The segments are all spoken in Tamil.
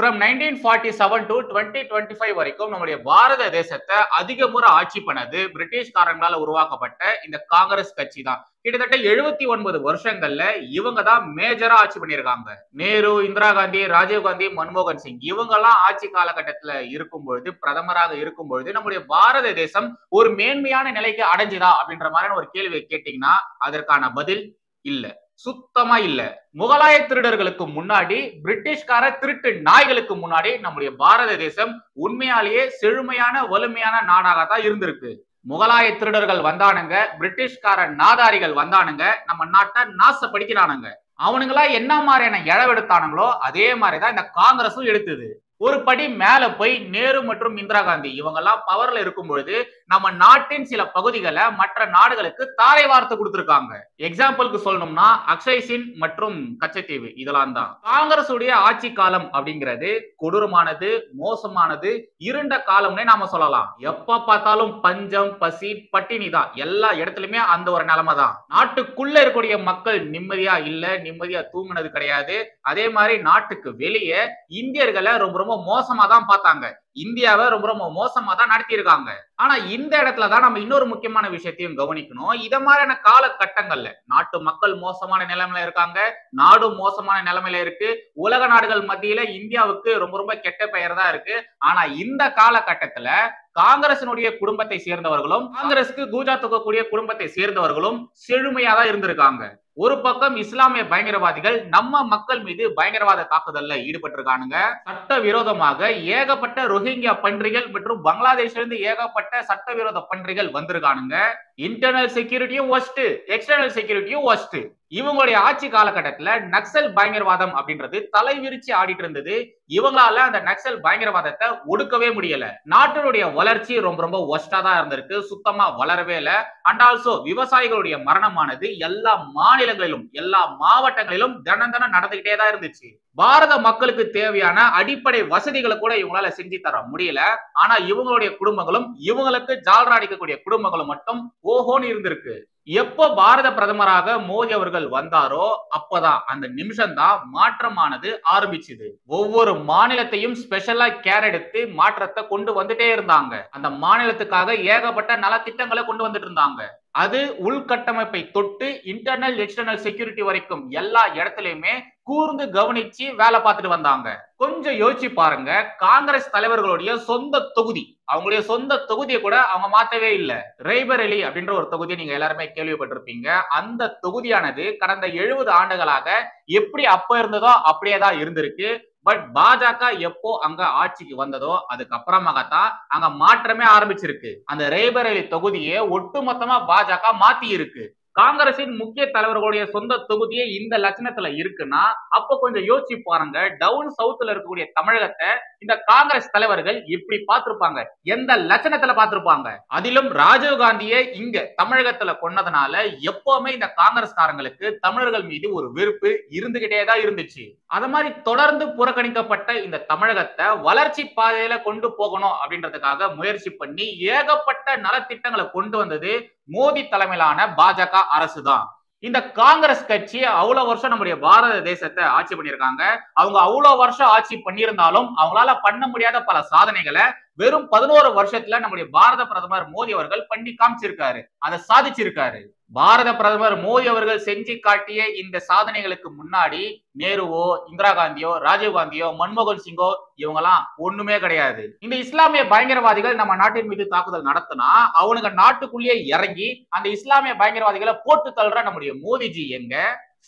From 1947 to 2025 வரைக்கும் நம்முடைய பாரத தேசத்தை அதிக முறை ஆட்சி பண்ணது பிரிட்டிஷ்காரங்களால உருவாக்கப்பட்ட இந்த காங்கிரஸ் கட்சி தான். கிட்டத்தட்ட 79 வருஷங்கள்ல இவங்க தான் மேஜரா ஆட்சி பண்ணியிருக்காங்க. நேரு, இந்திரா காந்தி, ராஜீவ் காந்தி, மன்மோகன் சிங் இவங்க எல்லாம் ஆட்சி காலகட்டத்துல இருக்கும் பொழுது, பிரதமராக இருக்கும் பொழுது நம்முடைய பாரத தேசம் ஒரு மேன்மையான நிலைக்கு அடைஞ்சுதா அப்படின்ற மாதிரியான ஒரு கேள்வியை கேட்டீங்கன்னா அதற்கான பதில் இல்ல, சுத்தமா இல்ல. முகலாய திருடர்களுக்கு முன்னாடி, பிரிட்டிஷ்கார திருட்டு நாய்களுக்கு முன்னாடி நம்முடைய பாரத தேசம் உண்மையாலேயே செழுமையான வலிமையான நாடாக தான் இருந்திருக்கு. முகலாய திருடர்கள் வந்தானுங்க, பிரிட்டிஷ்கார நாதாரிகள் வந்தானுங்க, நம்ம நாட்டை நாசப்படுத்தினானுங்க. அவனுங்களா என்ன மாதிரியான இழவெடுத்தானுங்களோ அதே மாதிரிதான் இந்த காங்கிரஸும் எடுத்தது. ஒரு படி மேல போய் நேரு மற்றும் இந்திரா காந்தி இவங்க எல்லாம் பவர்ல இருக்கும் பொழுது நம்ம நாட்டின் சில பகுதிகளை மற்ற நாடுகளுக்கு தாரை வார்த்து கொடுத்திருக்காங்க. எக்ஸாம்பிளுக்கு சொல்லணும்னா அக்ஷய் சின் மற்றும் கச்சத்தீவு இதெல்லாம் தான். காங்கிரஸ் உடைய ஆட்சி காலம் அப்படிங்கிறது கொடூரமானது, மோசமானது, இருண்ட காலம்னே நாம சொல்லலாம். எப்ப பார்த்தாலும் பஞ்சம், பசி, பட்டினி தான். எல்லா இடத்துலயுமே அந்த ஒரு நிலைமை தான். நாட்டுக்குள்ள இருக்கக்கூடிய மக்கள் நிம்மதியா இல்ல, நிம்மதியா தூங்குனது கிடையாது. அதே மாதிரி நாட்டுக்கு வெளியே இந்தியர்களை ரொம்ப ரொம்ப மோசமா தான் பார்த்தாங்க. இந்தியாவை ரொம்ப ரொம்ப மோசமா தான் நடத்தி இருக்காங்க. ஆனா இந்த இடத்துல தான் நம்ம இன்னொரு முக்கியமான விஷயத்தையும் கவனிக்கணும். இத மாதிரியான காலகட்டங்கள்ல நாட்டு மக்கள் மோசமான நிலைமையில இருக்காங்க, நாடும் மோசமான நிலைமையில இருக்கு. உலக நாடுகள் மத்தியில இந்தியாவுக்கு ரொம்ப ரொம்ப கெட்ட பெயர் தான் இருக்கு. ஆனா இந்த காலகட்டத்துல காங்கிரசினுடைய குடும்பத்தை சேர்ந்தவர்களும், காங்கிரஸ்க்கு கூஜா தூக்கக்கூடிய குடும்பத்தை சேர்ந்தவர்களும் செழுமையா தான் இருந்திருக்காங்க. ஒரு பக்கம் இஸ்லாமிய பயங்கரவாதிகள் நம்ம மக்கள் மீது பயங்கரவாத தாக்குதல்ல ஈடுபட்டிருக்கானுங்க. சட்டவிரோதமாக ஏகப்பட்ட ரோஹிங்கியா பன்றிகள் மற்றும் பங்களாதேஷ்ல இருந்து ஏகப்பட்ட சட்டவிரோத பன்றிகள் வந்திருக்கானுங்க. இன்டர்னல் செக்யூரிட்டியும் ஒஸ்ட், எக்ஸ்டர்னல் செக்யூரிட்டியும் ஒஸ்ட். இவங்களுடைய ஆட்சி காலகட்டத்துல நக்சல் பயங்கரவாதம் அப்படின்றது தலைவிரிச்சு ஆடிட்டு இருந்தது. இவங்களால அந்த நக்சல் பயங்கரவாதத்தை ஒடுக்கவே முடியல. நாட்டினுடைய வளர்ச்சி ரொம்ப ரொம்ப ஒஸ்டா தான் இருந்திருக்கு, சுத்தமா வளரவே இல்லை. அண்ட் ஆல்சோ விவசாயிகளுடைய மரணமானது எல்லா மாநிலங்களிலும் எல்லா மாவட்டங்களிலும் தினம் தினம் நடந்துகிட்டே தான் இருந்துச்சு. பாரத மக்களுக்கு தேவையான அடிப்படை வசதிகளை கூட இவங்களால செஞ்சு தர முடியல. ஆனா இவங்களுடைய குடும்பங்களும் இவங்களுக்கு ஜால்ரா அடிக்கக்கூடிய குடும்பங்களும் மட்டும் ஓஹோன்னு இருந்திருக்கு. எப்போ பாரத பிரதமராக மோடி அவர்கள் வந்தாரோ அப்பதான் அந்த நிமிஷம் தான் மாற்றமானது ஆரம்பிச்சது. ஒவ்வொரு மாநிலத்தையும் ஸ்பெஷலா கேர் எடுத்து மாற்றத்தை கொண்டு வந்துட்டே இருந்தாங்க. அந்த மாநிலத்துக்காக ஏகப்பட்ட நலத்திட்டங்களை கொண்டு வந்துட்டு இருந்தாங்க. அது உள்கட்டமைப்பை தொட்டு இன்டர்னல் எக்ஸ்டர்னல் செக்யூரிட்டி வரைக்கும் எல்லா இடத்துலயுமே கூர்ந்து கவனிச்சு வேலை பார்த்துட்டு வந்தாங்க. கொஞ்சம் யோசிச்சு பாருங்க, காங்கிரஸ் தலைவர்களுடைய சொந்த தொகுதி, அவங்களுடைய சொந்த தொகுதியை கூட அவங்க மாத்தவே இல்லை. ரேபரேலி அப்படின்ற ஒரு தொகுதியை நீங்க எல்லாருமே கேள்விப்பட்டிருப்பீங்க. அந்த தொகுதியானது கடந்த 70 ஆண்டுகளாக எப்படி அப்ப இருந்ததோ அப்படியே தான் இருந்திருக்கு. பட் பாஜக எப்போ அங்க ஆட்சிக்கு வந்ததோ அதுக்கப்புறமாகத்தான் அங்க மாற்றமே ஆரம்பிச்சிருக்கு. அந்த ரேபரேலி தொகுதியை ஒட்டுமொத்தமா பாஜக மாத்தி இருக்கு. காங்கிரசின் முக்கிய தலைவர்களுடைய சொந்த தொகுதியே இந்த லட்சணத்துல இருக்குன்னா அப்ப கொஞ்சம் யோசிச்சு பாருங்க, டவுன் சவுத்ல இருக்கக்கூடிய தமிழகத்தை இந்த காங்கிரஸ் தலைவர்கள் இப்படி பார்த்திருப்பாங்க, எந்த லட்சணத்துல பார்த்திருப்பாங்க. அதிலும் ராஜீவ் காந்தியை இங்க தமிழகத்துல கொண்டதுனால எப்பவுமே இந்த காங்கிரஸ்காரங்களுக்கு தமிழர்கள் மீது ஒரு வெறுப்பு இருந்துகிட்டே தான் இருந்துச்சு. அத மாதிரி தொடர்ந்து புறக்கணிக்கப்பட்ட இந்த தமிழகத்தை வளர்ச்சி பாதையில கொண்டு போகணும் அப்படின்றதுக்காக முயற்சி பண்ணி ஏகப்பட்ட நலத்திட்டங்களை கொண்டு வந்தது மோடி தலைமையிலான பாஜக அரசு தான். இந்த காங்கிரஸ் கட்சி அவ்வளவு வருஷம் நம்முடைய பாரத தேசத்தை ஆட்சி பண்ணியிருக்காங்க. அவங்க அவ்வளவு வருஷம் ஆட்சி பண்ணியிருந்தாலும் அவங்களால பண்ண முடியாத பல சாதனைகளை வெறும் 11 வருஷத்துல நம்முடைய பாரத பிரதமர் மோடி அவர்கள் பண்ணி காமிச்சிருக்காரு, அதை சாதிச்சிருக்காரு. பாரத பிரதமர் மோடி அவர்கள் செஞ்சு காட்டிய இந்த சாதனைகளுக்கு முன்னாடி நேருவோ, இந்திரா காந்தியோ, ராஜீவ் காந்தியோ, மன்மோகன் சிங்கோ இவங்கெல்லாம் ஒண்ணுமே கிடையாது. இந்த இஸ்லாமிய பயங்கரவாதிகள் நம்ம நாட்டின் மீது தாக்குதல் நடத்தினா அவனுங்க நாட்டுக்குள்ளேயே இறங்கி அந்த இஸ்லாமிய பயங்கரவாதிகளை போட்டு தள்ளுற நம்முடைய மோடிஜி எங்க?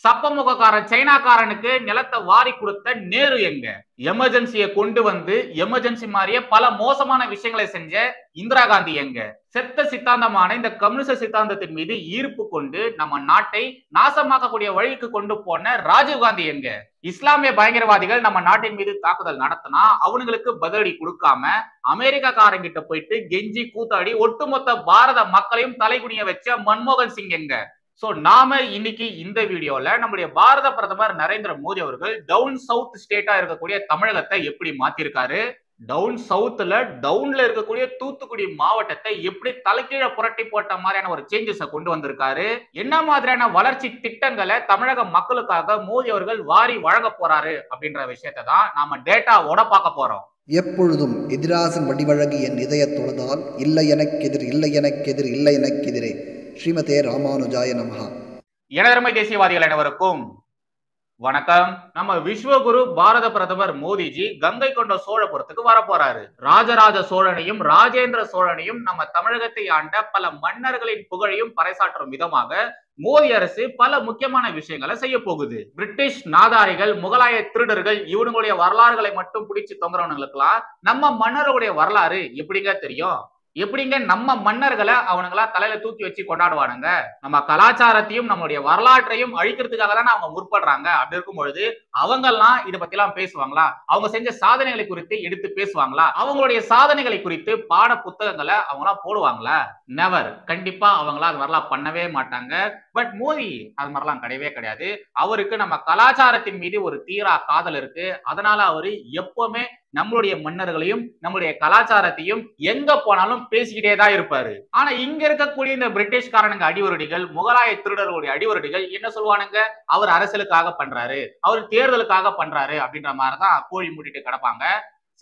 சப்பமுகக்காரன் சைனாக்காரனுக்கு நிலத்தை வாரி கொடுத்த நேரு எங்க? எமர்ஜென்சியை கொண்டு வந்து எமர்ஜென்சி மாதிரியே பல மோசமான விஷயங்களை செஞ்ச இந்திரா காந்தி எங்க? செத்த சித்தாந்தமான இந்த கம்யூனிஸ்ட் சித்தாந்தத்தின் மீது ஈர்ப்பு கொண்டு நம்ம நாட்டை நாசமாக்கக்கூடிய வழிக்கு கொண்டு போன ராஜீவ் காந்தி எங்க? இஸ்லாமிய பயங்கரவாதிகள் நம்ம நாட்டின் மீது தாக்குதல் நடத்தினா அவனுங்களுக்கு பதிலடி கொடுக்காம அமெரிக்காக்காரங்கிட்ட போயிட்டு கெஞ்சி கூத்தாடி ஒட்டுமொத்த பாரத மக்களையும் தலைகுனிய வச்ச மன்மோகன் சிங் எங்க? சோ நாம இன்னைக்கு இந்த வீடியோல நம்முடைய பாரத பிரதமர் நரேந்திர மோடி அவர்கள் டவுன் சவுத் ஸ்டேட்டா இருக்கக்கூடிய தமிழகத்தை எப்படி மாத்திருக்காரு, டவுன் சவுத்துல டவுன்ல இருக்கக்கூடிய தூத்துக்குடி மாவட்டத்தை எப்படி தலைகீழ புரட்டி போட்ட மாதிரியான ஒரு சேஞ்சஸ கொண்டு வந்திருக்காரு. என்ன மாதிரியான வளர்ச்சி திட்டங்களை தமிழக மக்களுக்காக மோடி அவர்கள் வாரி வழங்க போறாரு அப்படின்ற விஷயத்தை தான் நாம டேட்டாவோட பார்க்க போறோம். எப்பொழுதும் எதிராசன் வடிவழகு என் இதய தொழுதால் இல்லை எனக்கெதிர் இல்லை எனக்கெதிர் இல்லை எனக்கெதிரே. ஸ்ரீமதே ராமானுஜாய நமஹா. எனதருமை தேசியவாதிகள் அனைவருக்கும் வணக்கம். நம்ம விஸ்வகுரு பாரத பிரதமர் மோடிஜி கங்கை கொண்ட சோழபுரத்துக்கு வர போறாரு. ராஜராஜ சோழனையும் ராஜேந்திர சோழனையும் நம்ம தமிழகத்தை ஆண்ட பல மன்னர்களின் புகழையும் பறைசாற்றும் விதமாக மோடி அரசு பல முக்கியமான விஷயங்களை செய்ய போகுது. பிரிட்டிஷ் நாதாரிகள், முகலாய திருடர்கள், இவனுடைய வரலாறுகளை மட்டும் பிடிச்சு தொங்குறவனுங்களுக்கெல்லாம் நம்ம மன்னர்களுடைய வரலாறு எப்படிங்க தெரியும்? எப்படிங்க நம்ம மன்னர்களை அவனுங்களா தலையில தூக்கி வச்சு கொண்டாடுவானுங்க? நம்ம கலாச்சாரத்தையும் நம்மளுடைய வரலாற்றையும் அழிக்கிறதுக்காக தானே அவங்க முற்படுறாங்க. அப்படி இருக்கும் பொழுது அவங்கெல்லாம் இதை பத்தி எல்லாம் பேசுவாங்களா? அவங்க செஞ்ச சாதனைகளை குறித்து எடுத்து பேசுவாங்களா? அவங்களுடைய சாதனைகளை குறித்து பாட புத்தகங்களை அவங்களாம் போடுவாங்களா? நெவர். கண்டிப்பா அவங்களா அது மாதிரிலாம் பண்ணவே மாட்டாங்க. பட் மோடி அது மாதிரிலாம் கிடையவே கிடையாது. அவருக்கு நம்ம கலாச்சாரத்தின் மீது ஒரு தீரா காதல் இருக்கு. அதனால அவரு எப்பவுமே நம்மளுடைய மன்னர்களையும் நம்மளுடைய கலாச்சாரத்தையும் எங்க போனாலும் பேசிக்கிட்டே தான் இருப்பாரு. ஆனா இங்க இருக்கக்கூடிய இந்த பிரிட்டிஷ்காரனுங்க அடிவருடிகள், முகலாய திருடர்களுடைய அடிவருடிகள் என்ன சொல்லுவானுங்க? அவர் அரசியலுக்காக பண்றாரு, அவர் தேர்தலுக்காக பண்றாரு அப்படின்ற மாதிரிதான் கோழி மூடிட்டு கிடப்பாங்க.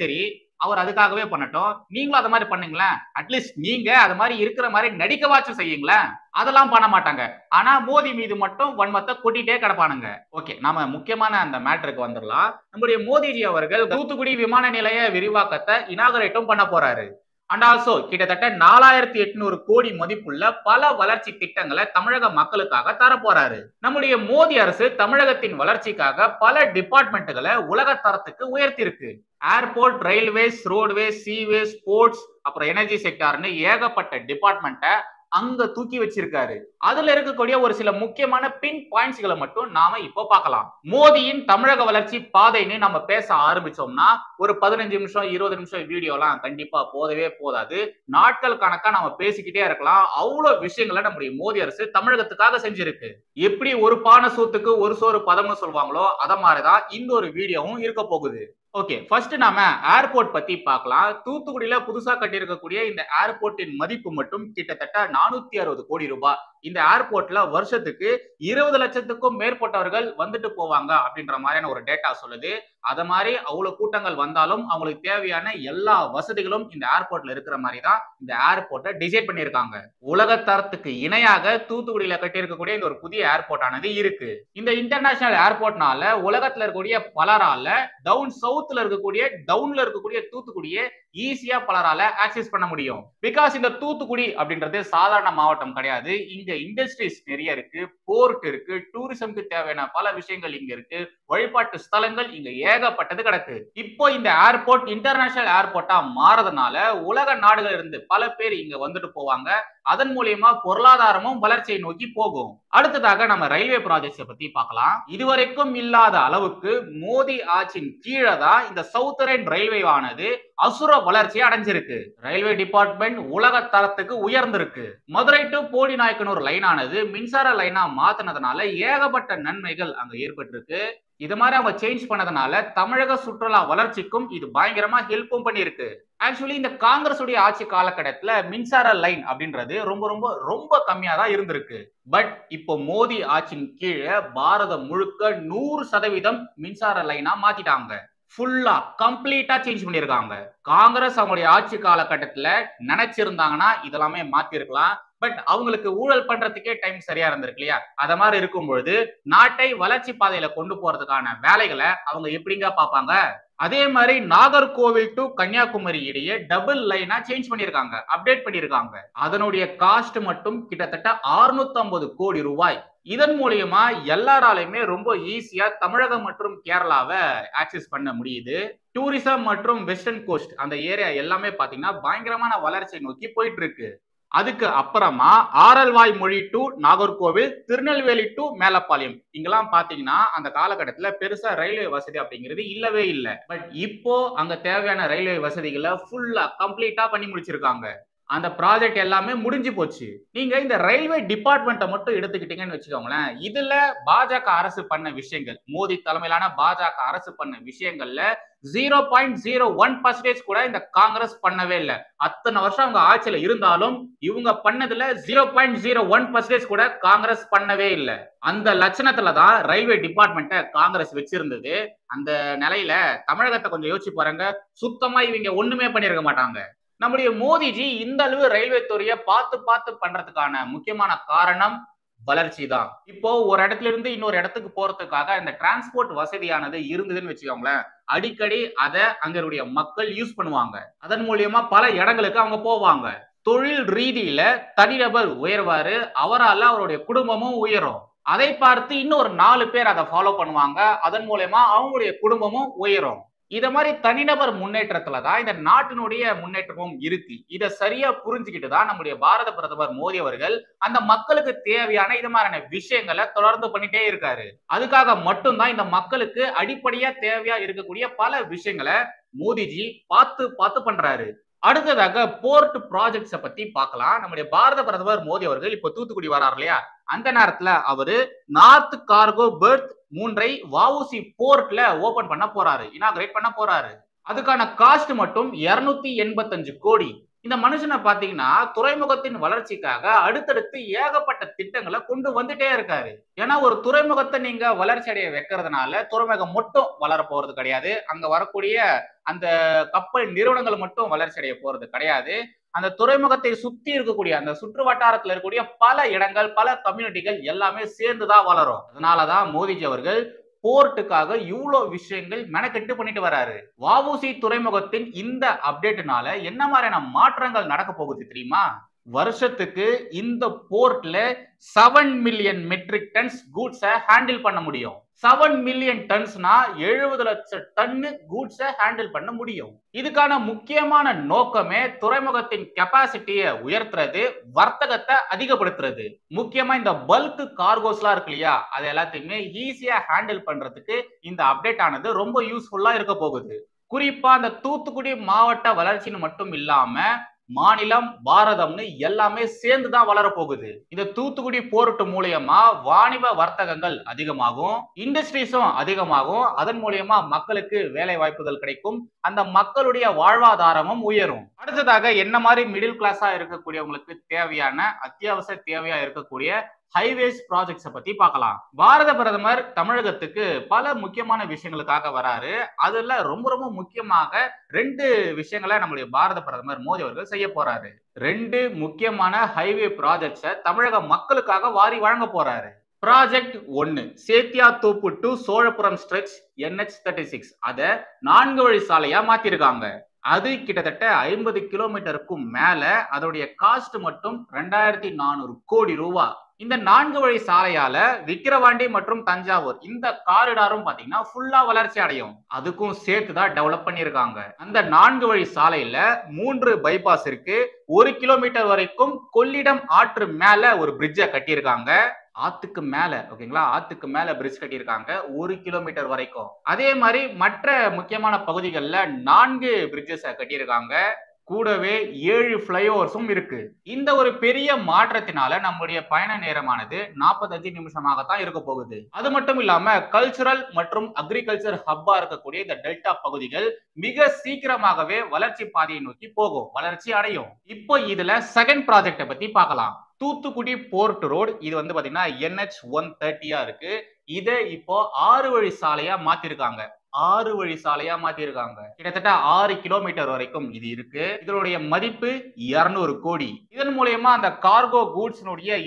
சரி, அவர் அதுக்காகவே பண்ணட்டும், நீங்களும் அது மாதிரி பண்ணுங்களேன். அட்லீஸ்ட் நீங்க அது மாதிரி இருக்கிற மாதிரி நடிக்கவாச்சும் செய்யுங்களேன். அதெல்லாம் பண்ண மாட்டாங்க. ஆனா மோடி மீது மட்டும் வன்மத்தை கொட்டிட்டே கிடப்பானுங்க. ஓகே, நாம முக்கியமான அந்த மேட்டருக்கு வந்துடலாம். நம்முடைய மோடிஜி அவர்கள் தூத்துக்குடி விமான நிலைய விரிவாக்கத்தை இனாகரேட்டும் பண்ண போறாரு. அண்ட் ஆல்சோ கிட்டத்தட்ட 4800 கோடி மதிப்புள்ள பல வளர்ச்சி திட்டங்களை தமிழக மக்களுக்காக தர போறாரு. நம்முடைய மோடி அரசு தமிழகத்தின் வளர்ச்சிக்காக பல டிபார்ட்மெண்ட்டுகளை உலக தரத்துக்கு உயர்த்தி இருக்கு. Airport, railways, roadways, seaways, sports, அப்புறம் எனர்ஜி செக்டார்னு ஏகப்பட்ட டிபார்ட்மெண்ட்டை அங்க தூக்கி வச்சிருக்காரு. அதுல இருக்கக்கூடிய ஒரு சில முக்கியமான பின் பாயிண்ட்ஸ்களை மட்டும் நாம இப்போ பார்க்கலாம். மோடியின் தமிழக வளர்ச்சி பாதைன்னு நம்ம பேச ஆரம்பிச்சோம்னா ஒரு 15 நிமிஷம் 20 நிமிஷம் வீடியோலாம் கண்டிப்பா போதவே போதாது. நாட்கள் கணக்கா நம்ம பேசிக்கிட்டே இருக்கலாம். அவ்வளவு விஷயங்களை நம்முடைய மோடி அரசு தமிழகத்துக்காக செஞ்சிருக்கு. எப்படி ஒரு பானை சோத்துக்கு ஒரு சோறு பதம்னு சொல்லுவாங்களோ அத மாதிரிதான் இந்த ஒரு வீடியோவும் இருக்க போகுது. ஓகே, ஃபர்ஸ்ட் நாம ஏர்போர்ட் பத்தி பார்க்கலாம். தூத்துக்குடியில புதுசா கட்டியிருக்கக்கூடிய இந்த ஏர்போர்ட்டின் மதிப்பு மட்டும் கிட்டத்தட்ட 460 கோடி ரூபாய். இந்த ஏர்போர்ட்ல வருஷத்துக்கு 20 லட்சத்துக்கும் மேற்பட்டவர்கள் வந்துட்டு போவாங்க அப்படின்ற மாதிரியான ஒரு டேட்டா சொல்லுது. அத மாதிரி அவ்வளவு கூட்டங்கள் வந்தாலும் அவங்களுக்கு தேவையான எல்லா வசதிகளும் இந்த ஏர்போர்ட்ல இருக்கிற மாதிரி தான் இந்த ஏர்போர்ட்டை டிசைன் பண்ணியிருக்காங்க. உலக தரத்துக்கு இணையாக தூத்துக்குடியில கட்டியிருக்கக்கூடிய இந்த ஒரு புதிய ஏர்போர்ட் ஆனது இருக்கு. இந்த இன்டர்நேஷனல் ஏர்போர்ட்னால உலகத்துல இருக்கக்கூடிய பலரால டவுன் சவுத்ல இருக்கக்கூடிய டவுன்ல இருக்கக்கூடிய தூத்துக்குடியை ஈஸியா பலரால ஆக்சஸ் பண்ண முடியும். பிகாஸ் இந்த தூத்துக்குடி அப்படின்றது சாதாரண மாவட்டம் கிடையாது. இங்க இண்டஸ்ட்ரீஸ் நிறைய இருக்கு, போர்ட் இருக்கு, டூரிசம்க்கு தேவையான பல விஷயங்கள் இங்க இருக்கு, வழிபாட்டு ஸ்தலங்கள் இங்க ஏகப்பட்டது கிடக்கு. இப்போ இந்த ஏர்போர்ட் இன்டர்நேஷனல் ஏர்போர்ட்டா மாறதுனால உலக நாடுகள் இருந்து பல பேர் இங்க வந்துட்டு போவாங்க. அதன் மூலியமா பொருளாதாரமும் வளர்ச்சியை நோக்கி போகும். அடுத்ததாக நம்ம ரயில்வே ப்ராஜெக்ட்ஸ் பத்தி பார்க்கலாம். இதுவரைக்கும் இல்லாத அளவுக்கு மோடி ஆட்சியின் கீழே தான் இந்த சவுத்தர்ன் ரயில்வே ஆனது அசுர வளர்ச்சி அடைஞ்சிருக்கு. ரயில்வே டிபார்ட்மெண்ட் உலக தரத்துக்கு உயர்ந்திருக்கு. மதுரை டு போடிநாயக்கனூர் லைன் ஆனது மின்சார லைனா மாத்தினதுனால ஏகப்பட்ட நன்மைகள் அங்க ஏற்பட்டிருக்கு. இது மாதிரி அவங்க சேஞ்ச் பண்ணதுனால தமிழக சுற்றுலா வளர்ச்சிக்கும் இது பயங்கரமா ஹெல்ப்பும் பண்ணிருக்கு. ஆக்சுவலி இந்த காங்கிரஸ் உடைய ஆட்சி காலகட்டத்துல மின்சார லைன் அப்படின்றது ரொம்ப ரொம்ப ரொம்ப கம்மியா தான் இருந்திருக்கு. பட் இப்போ மோடி ஆட்சியின் கீழே பாரதம் முழுக்க 100% மின்சார லைனா மாத்திட்டாங்க. ஃபுல்லா கம்ப்ளீட்டா சேஞ்ச் பண்ணிருக்காங்க. காங்கிரஸ் அவங்களுடைய ஆட்சி காலகட்டத்துல நினைச்சிருந்தாங்கன்னா இதெல்லாமே மாத்தி இருக்கலாம். பட் அவங்களுக்கு ஊழல் பண்றதுக்கே டைம் சரியா இருந்திருக்கு இல்லையா? அத மாதிரி இருக்கும் பொழுது நாட்டை வளர்ச்சி பாதையில கொண்டு போறதுக்கான வேலைகளை அவங்க எப்படிங்க பாப்பாங்க? அதே மாதிரி நாகர்கோவில் டு கன்னியாகுமரி இடையே டபுள் லைனா சேஞ்ச் பண்ணிருக்காங்க, அப்டேட் பண்ணிருக்காங்க. அதனுடைய காஸ்ட் மட்டும் கிட்டத்தட்ட 650 கோடி ரூபாய். இதன் மூலியமா எல்லாராலையுமே ரொம்ப ஈஸியா தமிழகம் மற்றும் கேரளாவை ஆக்சஸ் பண்ண முடியுது. டூரிசம் மற்றும் வெஸ்டர்ன் கோஸ்ட் அந்த ஏரியா எல்லாமே பாத்தீங்கன்னா பயங்கரமான வளர்ச்சியை நோக்கி போயிட்டு இருக்கு. அதுக்கு அப்புறமா ஆரல்வாய் மொழி டு நாகர்கோவில், திருநெல்வேலி டு மேலப்பாளையம் இங்கெல்லாம் பாத்தீங்கன்னா அந்த காலகட்டத்துல பெருசா ரயில்வே வசதி அப்படிங்கிறது இல்லவே இல்லை. பட் இப்போ அங்க தேவையான ரயில்வே வசதிகளை ஃபுல்லா கம்ப்ளீட்டா பண்ணி முடிச்சிருக்காங்க. அந்த ப்ராஜெக்ட் எல்லாமே முடிஞ்சு போச்சு. நீங்க இந்த ரயில்வே டிபார்ட்மெண்ட்ட மட்டும் எடுத்துக்கிட்டீங்கன்னு வச்சுக்கோங்களேன். இதுல பாஜக அரசு பண்ண விஷயங்கள், மோடி தலைமையிலான பாஜக அரசு பண்ண விஷயங்கள்ல 0.01% கூட இந்த காங்கிரஸ் பண்ணவே இல்ல. அத்தனை வருஷம் அவங்க ஆட்சியில இருந்தாலும் இவங்க பண்ணதுல 0.01% கூட காங்கிரஸ் பண்ணவே இல்ல. அந்த லட்சணத்துல தான் ரயில்வே டிபார்ட்மெண்ட்ட காங்கிரஸ் வச்சிருந்தது. அந்த நிலையில தமிழகத்தை கொஞ்சம் யோசிச்சு பாருங்க. சுத்தமா இவங்க ஒண்ணுமே பண்ணிருக்க மாட்டாங்க. நம்முடைய மோடிஜி இந்த அளவு ரயில்வே துறையை பார்த்து பார்த்து பண்றதுக்கான முக்கியமான காரணம் வளர்ச்சி தான். இப்போ ஒரு இடத்துல இருந்து இன்னொரு இடத்துக்கு போறதுக்காக இந்த டிரான்ஸ்போர்ட் வசதியானது இருந்ததுன்னு வச்சுக்கோங்களேன், அடிக்கடி அதை அங்களுடைய மக்கள் யூஸ் பண்ணுவாங்க. அதன் மூலியமா பல இடங்களுக்கு அவங்க போவாங்க. தொழில் ரீதியில தனிநபர் உயர்வாரு, அவரால் அவருடைய குடும்பமும் உயரும். அதை பார்த்து இன்னொரு 4 பேர் அதை ஃபாலோ பண்ணுவாங்க. அதன் மூலமா அவங்களுடைய குடும்பமும் உயரும். இத மாதிரி தனிநபர் முன்னேற்றத்துல தான் இந்த நாட்டினுடைய முன்னேற்றமும் இருக்கு. இத சரியா புரிஞ்சுக்கிட்டு தான் நம்முடைய பாரத பிரதமர் மோடி அவர்கள் அந்த மக்களுக்கு தேவையான இது மாதிரியான விஷயங்களை தொடர்ந்து பண்ணிட்டே இருக்காரு. அதுக்காக மட்டும்தான் இந்த மக்களுக்கு அடிப்படையா தேவையா இருக்கக்கூடிய பல விஷயங்களை மோடிஜி பார்த்து பார்த்து பண்றாரு. அடுத்ததாக போர்ட் ப்ராஜெக்ட்ஸ பத்தி பார்க்கலாம். நம்முடைய பாரத பிரதமர் மோடி அவர்கள் இப்போ தூத்துக்குடி வராரு இல்லையா, அந்த நேரத்துல அவரு நார்த் கார்கோ பெர்த் 3 வஉசி போர்ட்ல ஓபன் பண்ண போறாரு, இனாகிரேட் பண்ண போறாரு. அதுக்கான காஸ்ட் மட்டும் 285 கோடி. இந்த மனுஷனை பாத்தீங்கன்னா துறைமுகத்தின் வளர்ச்சிக்காக அடுத்தடுத்து ஏகப்பட்ட திட்டங்களை கொண்டு வந்துட்டே இருக்காரு. ஏன்னா ஒரு துறைமுகத்தை நீங்க வளர்ச்சி அடைய வைக்கிறதுனால துறைமுகம் மட்டும் வளர போறது கிடையாது, அங்க வரக்கூடிய அந்த கப்பல் நிறுவனங்கள் மட்டும் வளர்ச்சி அடைய போறது கிடையாது. அந்த துறைமுகத்தை சுத்தி இருக்கக்கூடிய அந்த சுற்று வட்டாரத்துல இருக்கக்கூடிய பல இடங்கள், பல கம்யூனிட்டிகள் எல்லாமே சேர்ந்துதான் வளரும். அதனாலதான் மோடிஜி அவர்கள் போர்ட்டுக்காக இவ்வளவு விஷயங்கள் மெனக்கெட்டு பண்ணிட்டு வராரு. வஉசி துறைமுகத்தின் இந்த அப்டேட்னால என்ன மாதிரியான மாற்றங்கள் நடக்க போகுது தெரியுமா? வருஷத்துக்கு இந்த போர்ட்ல 7 மில்லியன் மெட்ரிக் டன்ஸ் கூட்ஸ ஹேண்டில் பண்ண முடியும். 7 மில்லியன் டன்ஸ்னா 70 லட்சம் டன் கூட்ஸ ஹேண்டில் பண்ண முடியும். இதுக்கான முக்கியமான நோக்கமே துறைமுகத்தின் கெபாசிட்டியை உயர்த்துறது, வர்த்தகத்தை அதிகப்படுத்துறது. முக்கியமா இந்த பல்க் கார்கோஸ்லாம் இருக்கு இல்லையா, அது எல்லாத்தையுமே ஈஸியா ஹேண்டில் பண்றதுக்கு இந்த அப்டேட் ஆனது ரொம்ப யூஸ்ஃபுல்லா இருக்க போகுது. குறிப்பா அந்த தூத்துக்குடி மாவட்ட வளர்ச்சின்னு மட்டும் இல்லாம மாநிலம், பாரதம்னு எல்லாமே சேர்ந்துதான் வளர போகுது. இந்த தூத்துக்குடி போர்ட் மூலியமா வாணிப வர்த்தகங்கள் அதிகமாகும், இண்டஸ்ட்ரீஸும் அதிகமாகும். அதன் மூலியமா மக்களுக்கு வேலை வாய்ப்புகள் கிடைக்கும், அந்த மக்களுடைய வாழ்வாதாரமும் உயரும். அடுத்ததாக என்ன மாதிரி மிடில் கிளாஸா இருக்கக்கூடியவங்களுக்கு தேவையான அத்தியாவசிய தேவையா இருக்கக்கூடிய ஹைவேஸ் ப்ராஜெக்ட்ஸ பத்தி பார்க்கலாம். பாரத பிரதமர் தமிழகத்துக்கு பல முக்கியமான விஷயங்களுக்காக வராரு. அதுல ரொம்ப ரொம்ப முக்கியமாக 2 விஷயங்களை நம்முடைய பாரத பிரதமர் மோடி அவர்கள் செய்ய போறாரு. 2 முக்கியமான ஹைவே ப்ராஜெக்ட்ஸ தமிழக மக்களுக்காக வாரி வழங்க போறாரு. Project 1 Sethiyathoppu to Cholapuram stretch NH36 அத 4 வழி சாலையா மாத்திருக்காங்க. அது கிட்டத்தட்ட 50 கிலோமீட்டருக்கும் மேல, அதோடைய காஸ்ட் மட்டும் 2400 கோடி ரூபாய். இந்த 4 வழி சாலையால விக்கிரவாண்டி மற்றும் தஞ்சாவூர் இந்த காரிடாரும் பாத்தீங்கன்னா ஃபுல்லா வளர்ச்சி அடையும். அதுக்கும் சேர்த்துதான் டெவலப் பண்ணிருக்காங்க. அந்த 4 வழி சாலையில 3 பைபாஸ் இருக்கு. 1 கிலோமீட்டர் வரைக்கும் கொள்ளிடம் ஆற்று மேல ஒரு பிரிட்ஜை கட்டியிருக்காங்க. ஆத்துக்கு மேல, ஓகேங்களா, ஆத்துக்கு மேல பிரிட்ஜ் கட்டியிருக்காங்க 1 கிலோமீட்டர் வரைக்கும். அதே மாதிரி மற்ற முக்கியமான பகுதிகளில் 4 பிரிட்ஜஸ் கட்டியிருக்காங்க. கூடவே 7 ஃபிளைஓவர்ஸும் இருக்கு. இந்த ஒரு பெரிய மாற்றத்தினால நம்முடைய பயண நேரமானது 45 நிமிஷமாகத்தான் இருக்க போகுது. அது மட்டும் இல்லாம கல்ச்சுரல் மற்றும் அக்ரிகல்ச்சர் ஹப்பா இருக்கக்கூடிய இந்த டெல்டா பகுதிகள் மிக சீக்கிரமாகவே வளர்ச்சி பாதையை நோக்கி போகும், வளர்ச்சி அடையும். இப்போ இதுல செகண்ட் ப்ராஜெக்ட பத்தி பார்க்கலாம். தூத்துக்குடி போர்ட் ரோடு, இது வந்து பாத்தீங்கன்னா NH130 இருக்கு. இதை இப்போ 6 வழி சாலையா மாத்திருக்காங்க. 6 வழி சாலையா மாத்திருக்காங்க. கிட்டத்தட்ட 6 கிலோமீட்டர் வரைக்கும் இது இருக்கு. இதனுடைய மதிப்பு 200 கோடி. இதன் மூலமா அந்த கார்கோ கூட்ஸ்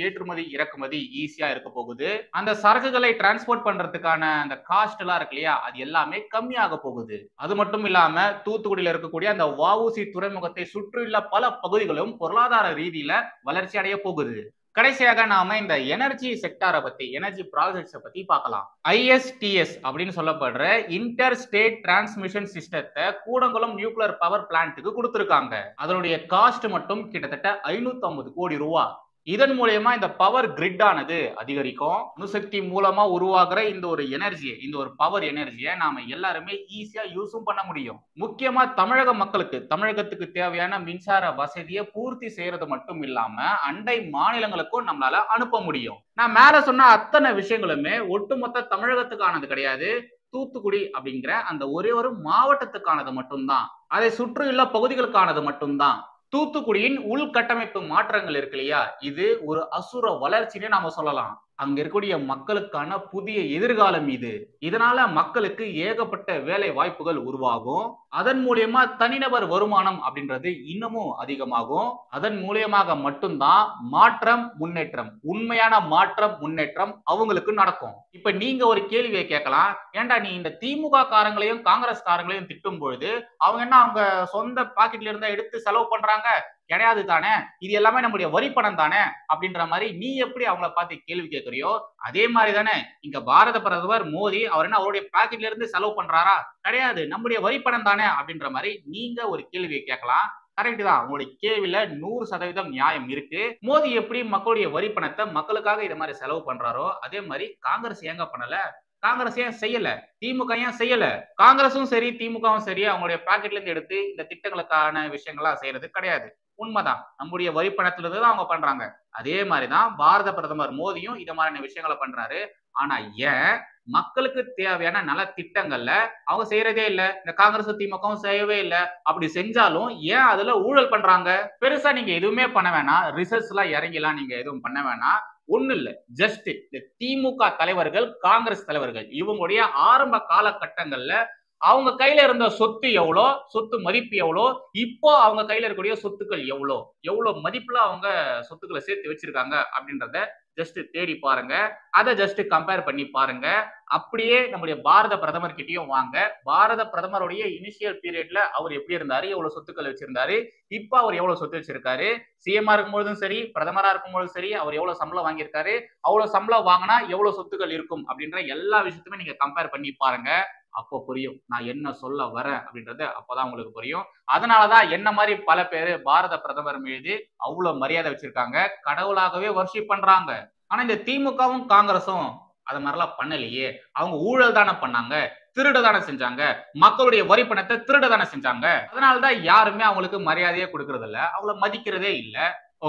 ஏற்றுமதி இறக்குமதி ஈஸியா இருக்க போகுது. அந்த சரக்குகளை டிரான்ஸ்போர்ட் பண்றதுக்கான அந்த காஸ்ட் எல்லாம் இருக்கு இல்லையா, அது எல்லாமே கம்மியாக போகுது. அது மட்டும் இல்லாம தூத்துக்குடியில இருக்கக்கூடிய அந்த வஉசி துறைமுகத்தை சுற்றியுள்ள பல பகுதிகளும் பொருளாதார ரீதியில வளர்ச்சி அடைய போகுது. கடைசியாக நாம இந்த எனர்ஜி செக்டாரை பத்தி, எனர்ஜி ப்ராஜெக்ட்ஸை பத்தி பார்க்கலாம். ISTS அப்படின்னு சொல்லப்படுற இன்டர் ஸ்டேட் டிரான்ஸ்மிஷன் சிஸ்டத்தை கூடங்குளம் நியூக்ளியர் பவர் பிளான்ட்டுக்கு கொடுத்திருக்காங்க. அதனுடைய காஸ்ட் மட்டும் கிட்டத்தட்ட 550 கோடி ரூபாய். இதன் மூலமா இந்த பவர் கிரிட் ஆனது அதிகரிக்கும். அணுசக்தி மூலமா உருவாகிற இந்த ஒரு எனர்ஜி, இந்த ஒரு பவர் எனர்ஜியை நாம எல்லாருமே ஈஸியா யூஸும் பண்ண முடியும். முக்கியமா தமிழக மக்களுக்கு, தமிழகத்துக்கு தேவையான மின்சார வசதியை பூர்த்தி செய்யறது மட்டும் இல்லாம அண்டை மாநிலங்களுக்கும் நம்மளால அனுப்ப முடியும். நான் மேல சொன்ன அத்தனை விஷயங்களுமே ஒட்டுமொத்த தமிழகத்துக்கானது கிடையாது. தூத்துக்குடி அப்படிங்கிற அந்த ஒரே ஒரு மாவட்டத்துக்கானது மட்டும்தான். அதை சுற்றியுள்ள பகுதிகளுக்கானது மட்டும்தான். தூத்துக்குடியின் உள்கட்டமைப்பு மாற்றங்கள் இருக்கு இல்லையா, இது ஒரு அசுர வளர்ச்சினே நாம சொல்லலாம். அங்க இருக்கக்கூடிய மக்களுக்கான புதிய எதிர்காலம் இது. இதனால மக்களுக்கு ஏகப்பட்ட வேலை வாய்ப்புகள் உருவாகும். அதன் மூலியமா தனிநபர் வருமானம் அப்படின்றது இன்னமும் அதிகமாகும். அதன் மூலியமாக மட்டும்தான் மாற்றம், முன்னேற்றம், உண்மையான மாற்றம், முன்னேற்றம் அவங்களுக்கு நடக்கும். இப்ப நீங்க ஒரு கேள்வியை கேட்கலாம், ஏன்டா நீ இந்த திமுக காரங்களையும் காங்கிரஸ் காரங்களையும் திட்டும் பொழுது அவங்க என்ன அவங்க சொந்த பாக்கெட்ல இருந்தா எடுத்து செலவு பண்றாங்க? கிடையாது தானே, இது எல்லாமே நம்முடைய வரி பணம் தானே அப்படின்ற மாதிரி நீ எப்படி அவங்கள பார்த்து கேள்வி கேட்கறியோ, அதே மாதிரி தானே இங்க பாரத பிரதமர் மோடி அவர் என்ன அவருடைய பாக்கெட்ல இருந்து செலவு பண்றாரா? கிடையாது, நம்முடைய வரி பணம் தானே அப்படின்ற மாதிரி நீங்க ஒரு கேள்வியை கேட்கலாம். கரெக்ட் தான், உங்களுடைய கேள்வியில 100% நியாயம் இருக்கு. மோடி எப்படி மக்களுடைய வரி பணத்தை மக்களுக்காக இது மாதிரி செலவு பண்றாரோ, அதே மாதிரி காங்கிரஸ் ஏங்க பண்ணல? காங்கிரஸ் ஏன் செய்யல? திமுக ஏன் செய்யல? காங்கிரஸும் சரி திமுகவும் சரி அவங்களுடைய பாக்கெட்ல இருந்து எடுத்து இந்த திட்டங்களுக்கான விஷயங்களா செய்யறது கிடையாது. உண்மைதான், நம்முடைய வரி பணத்துல இருந்து தான் அவங்க பண்றாங்க. அதே மாதிரிதான் பாரத பிரதமர் மோடியும் இது மாதிரியான விஷயங்களை பண்றாரு. ஆனா ஏன் மக்களுக்கு தேவையான நல திட்டங்கள்ல அவங்க செய்யறதே இல்ல? இந்த காங்கிரஸ் திமுகவும் செய்யவே இல்ல. அப்படி செஞ்சாலும் ஏன் அதுல ஊழல் பண்றாங்க? பெருசா நீங்க எதுவுமே பண்ண வேணாம், ரிசர்ச் எல்லாம் இறங்கிலாம் நீங்க எதுவும் பண்ண வேணாம். ஒண்ணு இல்ல, ஜஸ்ட் இந்த திமுக தலைவர்கள், காங்கிரஸ் தலைவர்கள் இவங்களுடைய ஆரம்ப காலகட்டங்கள்ல அவங்க கையில இருந்த சொத்து எவ்வளோ, சொத்து மதிப்பு எவ்வளோ, இப்போ அவங்க கையில இருக்கக்கூடிய சொத்துக்கள் எவ்வளோ, எவ்வளவு மதிப்புல அவங்க சொத்துக்களை சேர்த்து வச்சிருக்காங்க அப்படின்றத ஜஸ்ட் தேடி பாருங்க. அதை ஜஸ்ட் கம்பேர் பண்ணி பாருங்க. அப்படியே நம்முடைய பாரத பிரதமர் கிட்டயும் வாங்க. பாரத பிரதமருடைய இனிஷியல் பீரியட்ல அவர் எப்படி இருந்தாரு, எவ்வளவு சொத்துக்கள் வச்சிருந்தாரு, இப்ப அவர் எவ்வளவு சொத்து வச்சிருக்காரு, சிஎம்ஆ இருக்கும்போதும் சரி பிரதமரா இருக்கும்போதும் சரி அவர் எவ்வளவு சம்பளம் வாங்கியிருக்காரு, அவ்வளவு சம்பளம் வாங்கினா எவ்வளவு சொத்துக்கள் இருக்கும் அப்படின்ற எல்லா விஷயத்தையுமே நீங்க கம்பேர் பண்ணி பாருங்க. அப்போ புரியும் நான் என்ன சொல்ல வரேன் அப்படின்றது. அப்பதான் உங்களுக்கு புரியும். அதனாலதான் என்ன மாதிரி பல பேரு பாரத பிரதமர் மீது அவ்வளவு மரியாதை வச்சிருக்காங்க, கடவுளாகவே வர்ஷிப் பண்றாங்க. ஆனா இந்த திமுகவும் காங்கிரஸும் அது மாதிரிலாம் பண்ணலையே. அவங்க ஊழல் தானே பண்ணாங்க, திருட தானே செஞ்சாங்க, மக்களுடைய வரி பணத்தை திருட தானே செஞ்சாங்க. அதனாலதான் யாருமே அவங்களுக்கு மரியாதையே கொடுக்கறது இல்ல, அவங்கள மதிக்கிறதே இல்ல.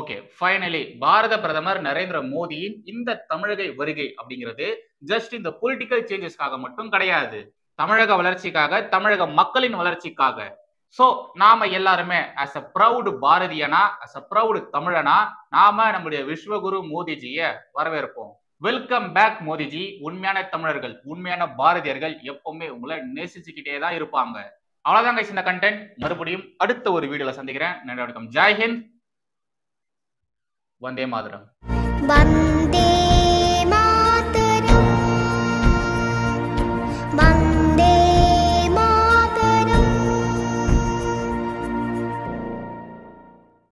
ஓகே, ஃபைனலி பாரத பிரதமர் நரேந்திர மோடியின் இந்த தமிழக வருகை அப்படிங்கிறது ஜஸ்ட் இந்த பொலிட்டிக்கல் சேஞ்சஸ்க்காக மட்டும் கிடையாது, தமிழக வளர்ச்சிக்காக, தமிழக மக்களின் வளர்ச்சிக்காக. சோ நாம எல்லாருமே as a proud பாரதியனா, as a proud தமிழனா நாம நம்முடைய விஸ்வகுரு மோடிஜியை வரவேற்போம். Welcome back Modiji. உண்மையான தமிழர்கள், உண்மையான பாரதியர்கள் எப்பவுமே உங்களை நேசிச்சுக்கிட்டே தான் இருப்பாங்க. அவ்வளவுதான் guys இந்த கண்டென்ட். மறுபடியும் அடுத்த ஒரு வீடியோல சந்திக்கிறேன். நன்றி, வணக்கம். ஜெய் ஹிந்த், வந்தே மாதரம்.